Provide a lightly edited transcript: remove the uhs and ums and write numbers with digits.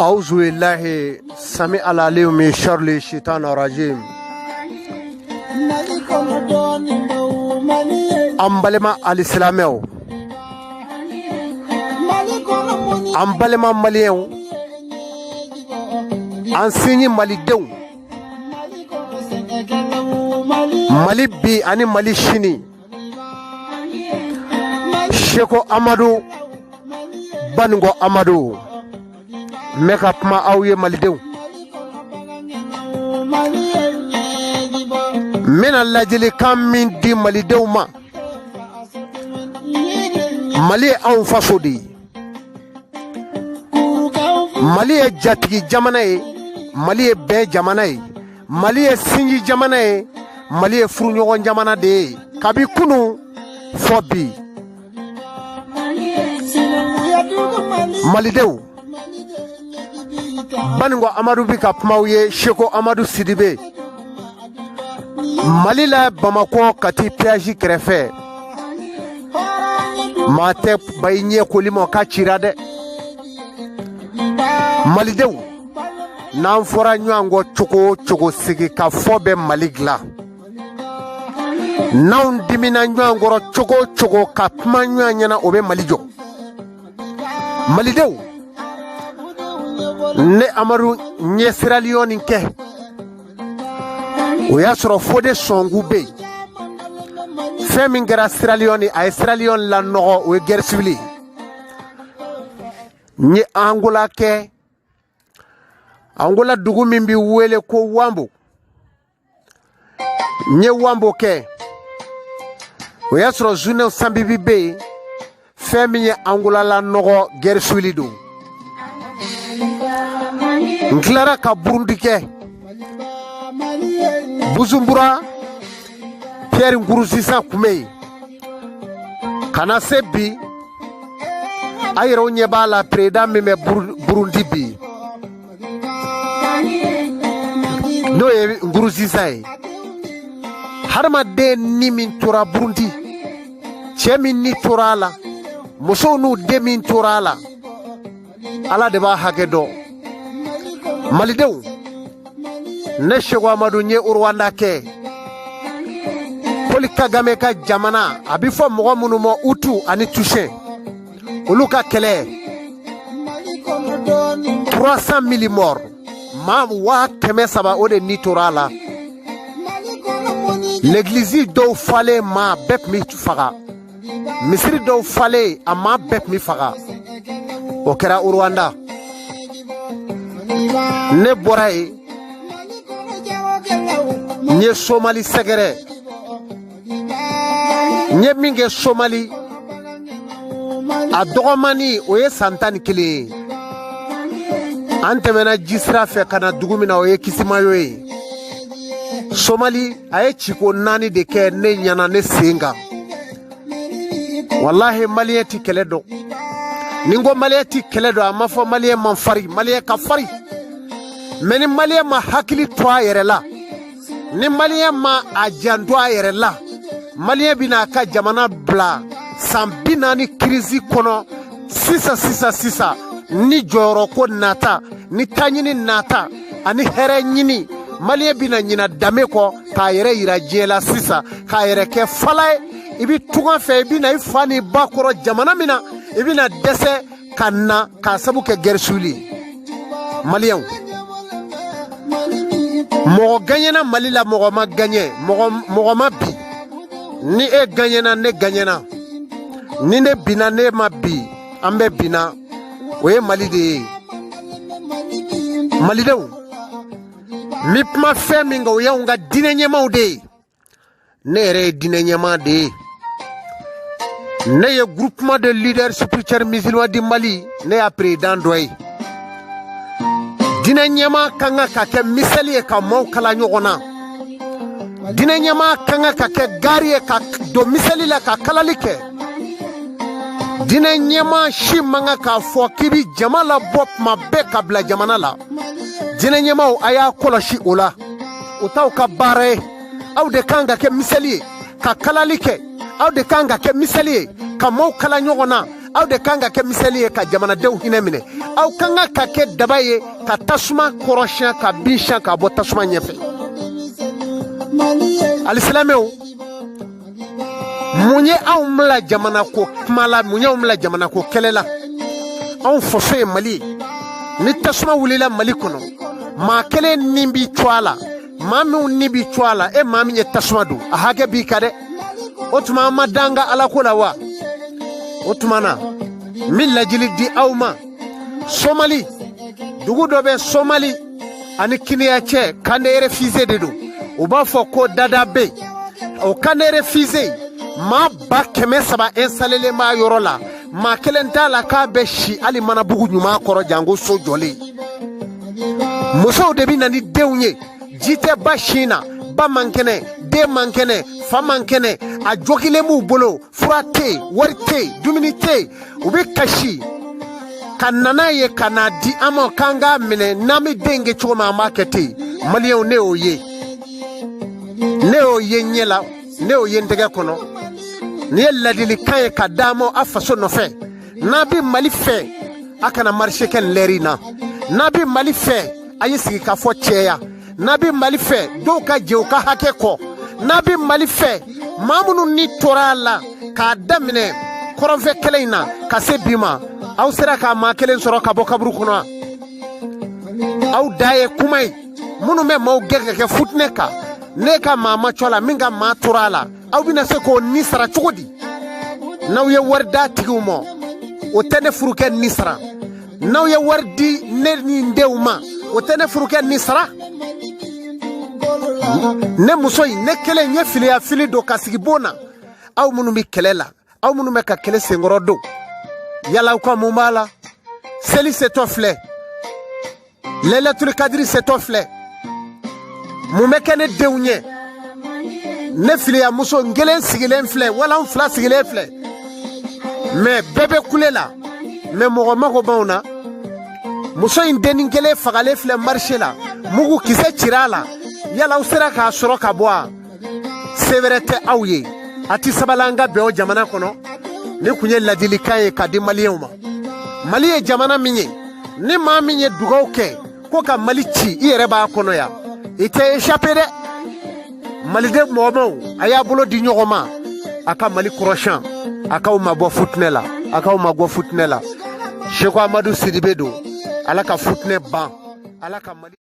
أعوذ بالله سميع العليم من شر الشيطان الرجيم. أمبلما الإسلاميو أمبلما مليو أنسيني ماليدو مالي بي أني مالي شيني شيخو أمادو بانغو أمادو ميكاب ما أوي ماليدو من الله كم من دي ماليدو ما مالي أنفاسودي مالي جاتي جماناي مالي بي جماناي مالي سينجي جماناي مالي فرونيون جمانا دي كابي كونو فوبي ماليدو Bango Amadou Bika Pmauye, Sheko Amadou Sidibe Malila Bamako Kati Piaji Krefe Mate Bainye Kolimo Kachirade Malideu Namfora Nyango Choko Sigi Kafobe Maligla Naun Dimina Nyango Choko Kapmanya Nyana Obe Malijo Malideu ne Amaru nye Sierra Leone nke o ya soro fode songu be femingera Sierra Leone ay Sierra Leone la no o guerre civile nye Angola ke Angola dugu mimbi wele ko wambo nye wambo ke o ya soro journée sambibi be feminye Angola la no guerre civile do Nklara ka Burundi ke Bujumbura Pierre Nkurunziza kumei kana sebi ayero nyeba la preda meme Burundi bi no ye Nkurunziza harma de ni min tora Burundi chemi ni torala muso nu de min torala ala de ba hagedo Malideu ne Sheko Amadou nye Rwanda ke Paul Kagame ka jamana abifo mogo munu mo utu ani touché oluka kele 300,000 morts ma wa keme saba ode ni torala l'église do fale ma bep mi faga misiri do fale ama bep mi faga o kera Rwanda ne borai nye Somali segere nye minge Somali a dogomani oye santani kile antemena jisra fe kana dugumina oye kisimayo ye Somali aye chiko nani de ke ne nyana ne senga wallahi maliyeti keledo ningo maliyeti keledo amafo maliye manfari maliye kafari meni maliye ma hakili toa yere la ni maliye ma ajandoa yere la maliye bina ka jamana bla sambina ni krizi kono sisa ni joro ko nata ni tanyini nata ani here nyini maliye bina nyina dame ko ka yere ira jela sisa ka yere ke falay ibi tugan fe bina ifani bakoro jamana mina ibina dese kanna ka sabu ke gersuli maliyen mogo ganyena malila mogo ma ganye mogo ma bi ni e ganyena ne ganyena ni ne bina ne ma bi ambe bina oye malide malidew mi pma feminga oya unga dinenya de ne re dinenya de ne ye groupement de leaders spirituels musulmans du Mali ne a président doy dina nyama kanga ka ke misali ka mo kala nyogona dina nyama kanga ka ke gari ka do misali la ka kala like dina nyama shi manga ka fo kibi jamala bop ma be ka bla jamana la dina nyama o aya koloshi ola o taw ka bare aw de kanga ke misali ka kala like aw de kanga ke misali ka mo kala nyogona aw de kan ka kɛ misali ye ka jamanadenw hinɛ minɛ aw kan ka kɛ daba ye ka tasuma kɔrɔsiɲɛ ka bin siɲɛ ka bɔ tasuma ɲɛfɛ alisilamɛw mun ye anw bila jamana ko kuma la mun y'anw bila jamana ko kɛlɛ la anw faso ye Mali ye ni tasuma wulila Mali kɔnɔ maa kelen ni bi to a la maa min ni bi to a la e maa min ye tasuma don a hakɛ b'i kan dɛ o tuma an ma danga Ala ko la wa o tuma na min lajili di aw ma Somali dugu dɔ bɛ Somali ani Kiniya cɛ Kandé refusé de don u b'a fɔ ko Dada bɛ o Kandé refusé maa ba 300 installé b'a yɔrɔ la maa kelen t'a la k'a bɛ si hali manabugu ɲuman kɔrɔ jango so jɔlen musow de bɛ na ni denw ye ji tɛ ba sin na ba man kɛnɛ den man kɛnɛ fa man kɛnɛ a jogilen b'u bolo fura tɛ yen wari tɛ yen dumuni tɛ yen u bɛ kasi ka nana ye ka n'a di an ma k'an k'a minɛ n'an bɛ den kɛ cogo min an b'a kɛ ten maliyɛnw ne y'o ye ɲɛ la ne y'o ye n tɛgɛ kɔnɔ ni ye ladilikan ye ka d'a ma a faso nɔfɛ n'a bɛ Mali fɛ a kana marché kɛ nin lɛri in na n'a bɛ Mali fɛ a ye sigi ka fɔ cɛya n'a bɛ Mali fɛ dɔw ka jɛ u ka hakɛ kɔ n'a bɛ Mali fɛ maa minnu ni tora a la k'a daminɛ kɔrɔnfɛ kɛlɛ in na ka se bi ma aw sera ka maa kelen sɔrɔ ka bɔ kaburu kɔnɔ aw da ye kuma ye minnu bɛ maaw gɛn ka kɛ futinɛ kan ne ka maa ma cɔ la min ka maa tora a la aw bɛna se k'o ni sara cogo di n'aw ye wari d'a tigiw ma o tɛ ne furukɛ ni sara n'aw ye wari di ne ni n denw ma o tɛ ne furukɛ ni sara ne muso in ne kelen ye filiya fili don ka sigi bon na aw minnu bɛ kɛlɛ la aw minnu bɛ ka kɛlɛ senkɔrɔ don yala aw ka mun b'a la seli setɔ filɛ lailatul kadiri setɔ filɛ mun bɛ kɛ ne denw ɲɛ ne filiya muso n kelen sigilen filɛ wala n fila sigilen filɛ mais bɛɛ bɛ kule la mais mɔgɔ mago b'anw na muso in dennin kelen fagalen filɛ marché la mugu kisɛ cira a la yala aw sera k'a sɔrɔ ka bɔ a se wɛrɛ tɛ aw ye a ti sabali an ka bɛn o jamana kɔnɔ ne kun ye ladilikan ye ka di maliyɛnw ma Mali ye jamana min ye ni maa min ye dugawu kɛ ko ka Mali ci i yɛrɛ b'a kɔnɔ yan i tɛ échappé dɛ maliden mɔgɔmaw a y'a bolo di ɲɔgɔn ma a ka Mali kɔrɔsiɲɛ a k'aw mabɔ futinɛ la a k'aw mabɔ futinɛ la Seku Amadu Sidibe don Ala ka futinɛ ban Ala ka Mali